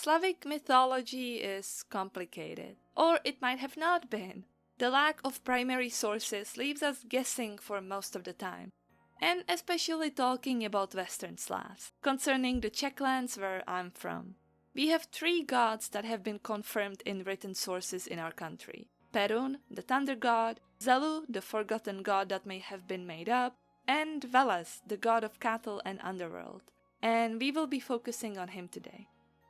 Slavic mythology is complicated, or it might have not been. The lack of primary sources leaves us guessing for most of the time, and especially talking about Western Slavs, concerning the Czech lands where I'm from. We have 3 gods that have been confirmed in written sources in our country. Perun, the thunder god, Zelu, the forgotten god that may have been made up, and Veles, the god of cattle and underworld. And we will be focusing on him today.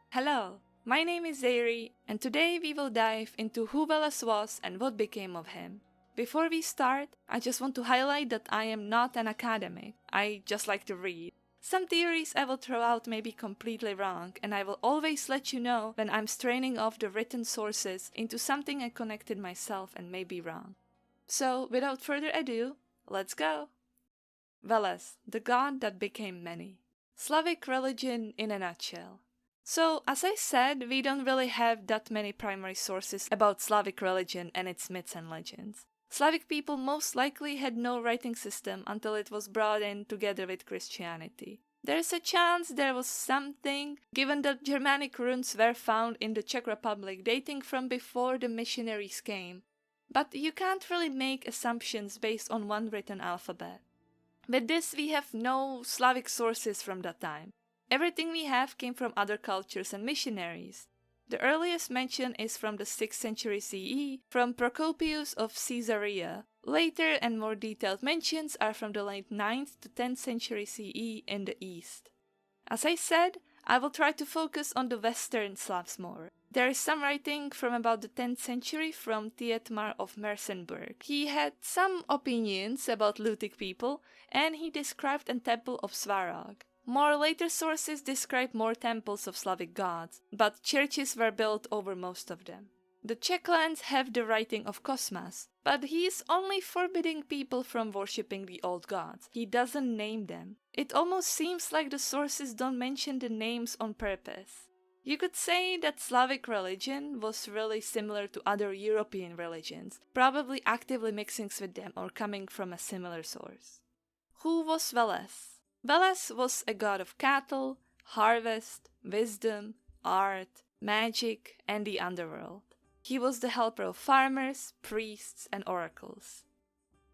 Hello, my name is Jiří, and today we will dive into who Veles was and what became of him. Before we start, I just want to highlight that I am not an academic, I just like to read. Some theories I will throw out may be completely wrong, and I will always let you know when I'm straining off the written sources into something I connected myself and may be wrong. So, without further ado, let's go! Veles, the god that became many. Slavic religion in a nutshell. So, as I said, we don't really have that many primary sources about Slavic religion and its myths and legends. Slavic people most likely had no writing system until it was brought in together with Christianity. There's a chance there was something, given that Germanic runes were found in the Czech Republic dating from before the missionaries came, but you can't really make assumptions based on one written alphabet. With this, we have no Slavic sources from that time. Everything we have came from other cultures and missionaries. The earliest mention is from the 6th century CE, from Procopius of Caesarea. Later and more detailed mentions are from the late 9th to 10th century CE in the East. As I said, I will try to focus on the Western Slavs more. There is some writing from about the 10th century from Tietmar of Merseburg. He had some opinions about Lutic people, and he described a temple of Svarog. More later sources describe more temples of Slavic gods, but churches were built over most of them. The Czech lands have the writing of Cosmas, but he is only forbidding people from worshipping the old gods. He doesn't name them. It almost seems like the sources don't mention the names on purpose. You could say that Slavic religion was really similar to other European religions, probably actively mixing with them or coming from a similar source. Who was Veles? Veles was a god of cattle, harvest, wisdom, art, magic, and the underworld. He was the helper of farmers, priests, and oracles.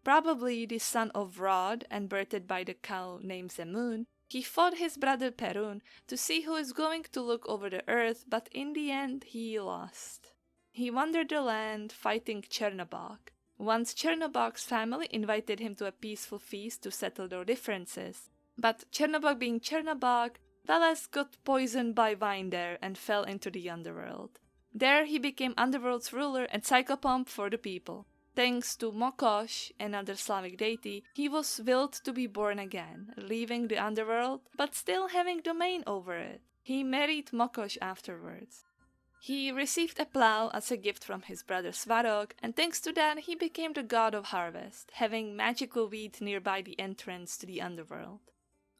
Probably the son of Rod and birthed by the cow named Zemun, he fought his brother Perun to see who is going to look over the earth, but in the end he lost. He wandered the land fighting Chernobog. Once Chernobog's family invited him to a peaceful feast to settle their differences. But Chernobog being Chernobog, Veles got poisoned by wine there and fell into the underworld. There he became underworld's ruler and psychopomp for the people. Thanks to Mokosh, another Slavic deity, he was willed to be born again, leaving the underworld, but still having domain over it. He married Mokosh afterwards. He received a plow as a gift from his brother Svarog, and thanks to that he became the god of harvest, having magical wheat nearby the entrance to the underworld.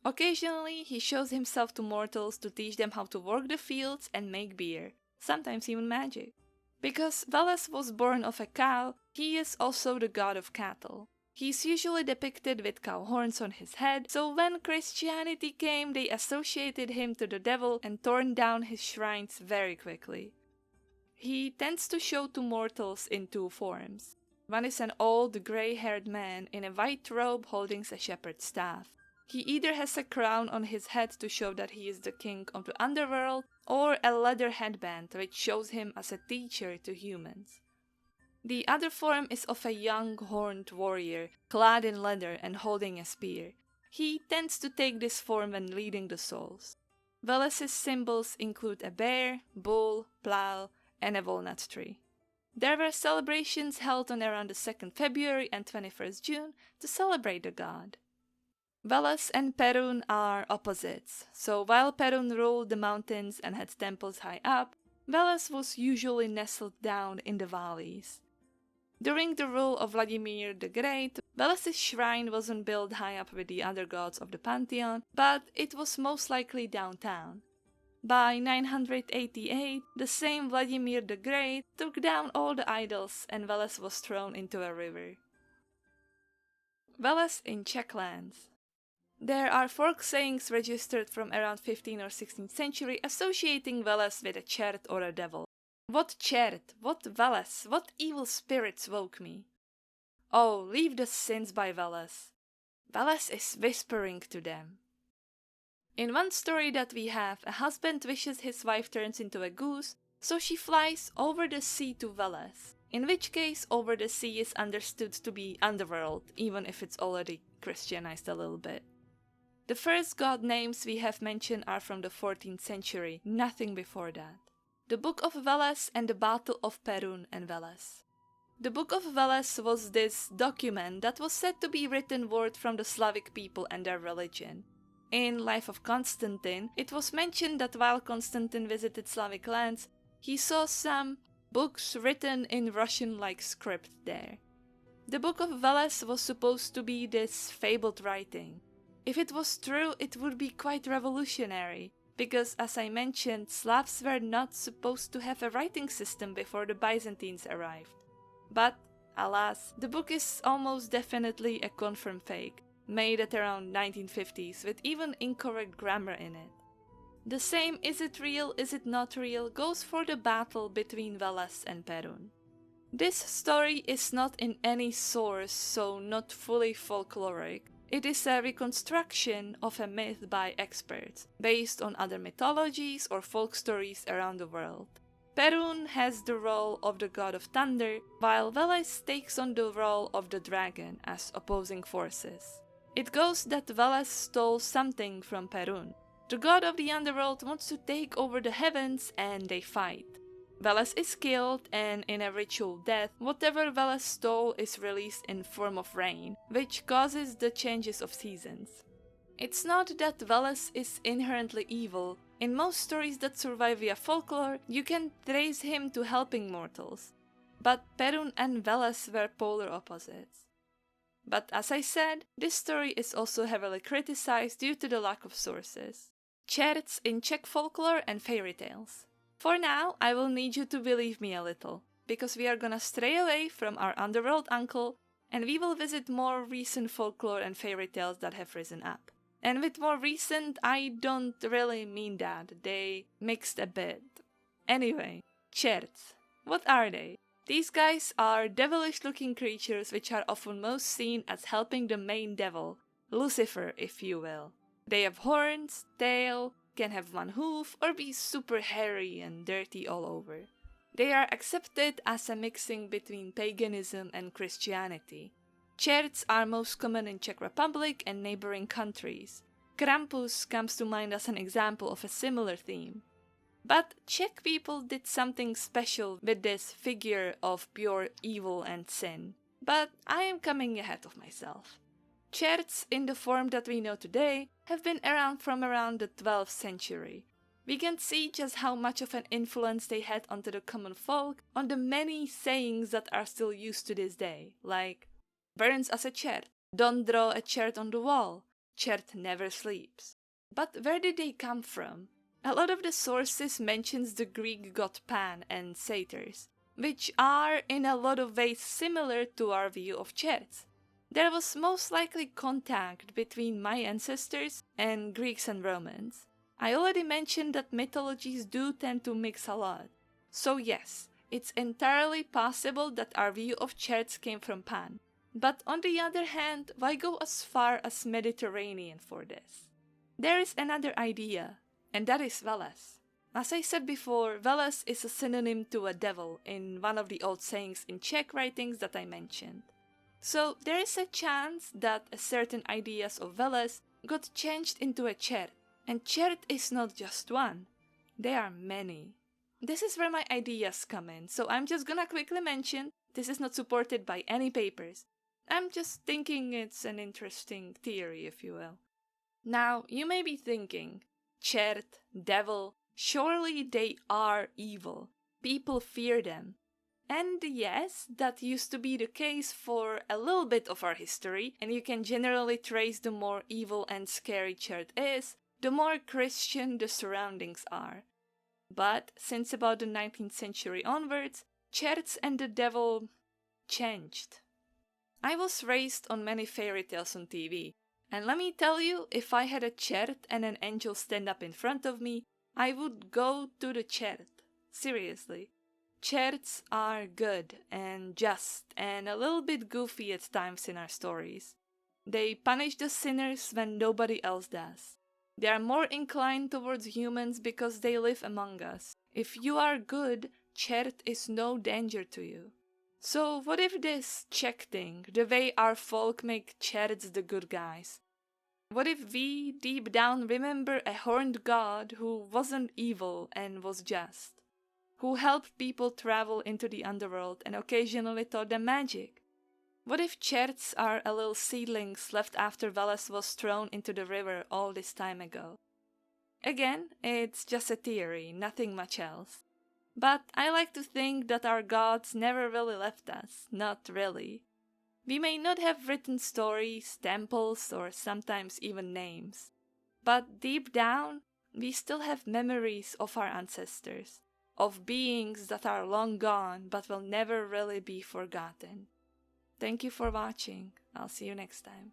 Occasionally he shows himself to mortals to teach them how to work the fields and make beer, sometimes even magic. Because Veles was born of a cow, he is also the god of cattle. He is usually depicted with cow horns on his head, so when Christianity came they associated him to the devil and torn down his shrines very quickly. He tends to show to mortals in 2 forms. One is an old grey-haired man in a white robe holding a shepherd's staff. He either has a crown on his head to show that he is the king of the underworld, or a leather headband which shows him as a teacher to humans. The other form is of a young horned warrior, clad in leather and holding a spear. He tends to take this form when leading the souls. Veles's symbols include a bear, bull, plow, and a walnut tree. There were celebrations held on around the 2nd February and 21st June to celebrate the god. Veles and Perun are opposites, so while Perun ruled the mountains and had temples high up, Veles was usually nestled down in the valleys. During the rule of Vladimir the Great, Veles's shrine wasn't built high up with the other gods of the pantheon, but it was most likely downtown. By 988, the same Vladimir the Great took down all the idols and Veles was thrown into a river. Veles in Czech lands. There are folk sayings registered from around 15th or 16th century associating Veles with a chert or a devil. What chert, what Veles, what evil spirits woke me? Oh, leave the sins by Veles. Veles is whispering to them. In one story that we have, a husband wishes his wife turns into a goose, so she flies over the sea to Veles, in which case over the sea is understood to be underworld, even if it's already Christianized a little bit. The first god names we have mentioned are from the 14th century, nothing before that. The Book of Veles and the Battle of Perun and Veles. The Book of Veles was this document that was said to be written word from the Slavic people and their religion. In Life of Constantine, it was mentioned that while Constantine visited Slavic lands, he saw some books written in Russian-like script there. The Book of Veles was supposed to be this fabled writing. If it was true, it would be quite revolutionary, because as I mentioned, Slavs were not supposed to have a writing system before the Byzantines arrived. But, alas, the book is almost definitely a confirmed fake, made at around 1950s with even incorrect grammar in it. The same is it real, is it not real goes for the battle between Veles and Perun. This story is not in any source, so not fully folkloric. It is a reconstruction of a myth by experts, based on other mythologies or folk stories around the world. Perun has the role of the god of thunder, while Veles takes on the role of the dragon as opposing forces. It goes that Veles stole something from Perun. The god of the underworld wants to take over the heavens and they fight. Veles is killed, and in a ritual death, whatever Veles stole is released in form of rain, which causes the changes of seasons. It's not that Veles is inherently evil. In most stories that survive via folklore, you can trace him to helping mortals. But Perun and Veles were polar opposites. But as I said, this story is also heavily criticized due to the lack of sources. Czerts in Czech folklore and fairy tales. For now, I will need you to believe me a little, because we are gonna stray away from our underworld uncle, and we will visit more recent folklore and fairy tales that have risen up. And with more recent, I don't really mean that, they mixed a bit. Anyway, czerts. What are they? These guys are devilish looking creatures which are often most seen as helping the main devil, Lucifer if you will. They have horns, tail, can have one hoof, or be super hairy and dirty all over. They are accepted as a mixing between paganism and Christianity. Czerts are most common in Czech Republic and neighboring countries. Krampus comes to mind as an example of a similar theme. But Czech people did something special with this figure of pure evil and sin. But I am coming ahead of myself. Czerts, in the form that we know today, have been around from around the 12th century. We can see just how much of an influence they had onto the common folk on the many sayings that are still used to this day, like burns as a chert, don't draw a chert on the wall, chert never sleeps. But where did they come from? A lot of the sources mentions the Greek god Pan and satyrs, which are in a lot of ways similar to our view of cherts. There was most likely contact between my ancestors and Greeks and Romans. I already mentioned that mythologies do tend to mix a lot. So yes, it's entirely possible that our view of cherts came from Pan. But on the other hand, why go as far as Mediterranean for this? There is another idea, and that is Veles. As I said before, Veles is a synonym to a devil in one of the old sayings in Czech writings that I mentioned. So there is a chance that certain ideas of Veles got changed into a chert, and chert is not just one, there are many. This is where my ideas come in, so I'm just gonna quickly mention, this is not supported by any papers. I'm just thinking it's an interesting theory, if you will. Now, you may be thinking, chert, devil, surely they are evil. People fear them. And yes, that used to be the case for a little bit of our history, and you can generally trace the more evil and scary chert is, the more Christian the surroundings are. But since about the 19th century onwards, cherts and the devil changed. I was raised on many fairy tales on TV, And let me tell you, if I had a chert and an angel stand up in front of me, I would go to the chert. Seriously. Czechs are good and just and a little bit goofy at times in our stories. They punish the sinners when nobody else does. They are more inclined towards humans because they live among us. If you are good, czert is no danger to you. So what if this Czech thing, the way our folk make czerts the good guys? What if we deep down remember a horned god who wasn't evil and was just? Who helped people travel into the underworld and occasionally taught them magic? What if czerts are a little seedlings left after Veles was thrown into the river all this time ago? Again, it's just a theory, nothing much else. But I like to think that our gods never really left us, not really. We may not have written stories, temples, or sometimes even names. But deep down, we still have memories of our ancestors, of beings that are long gone but will never really be forgotten. Thank you for watching. I'll see you next time.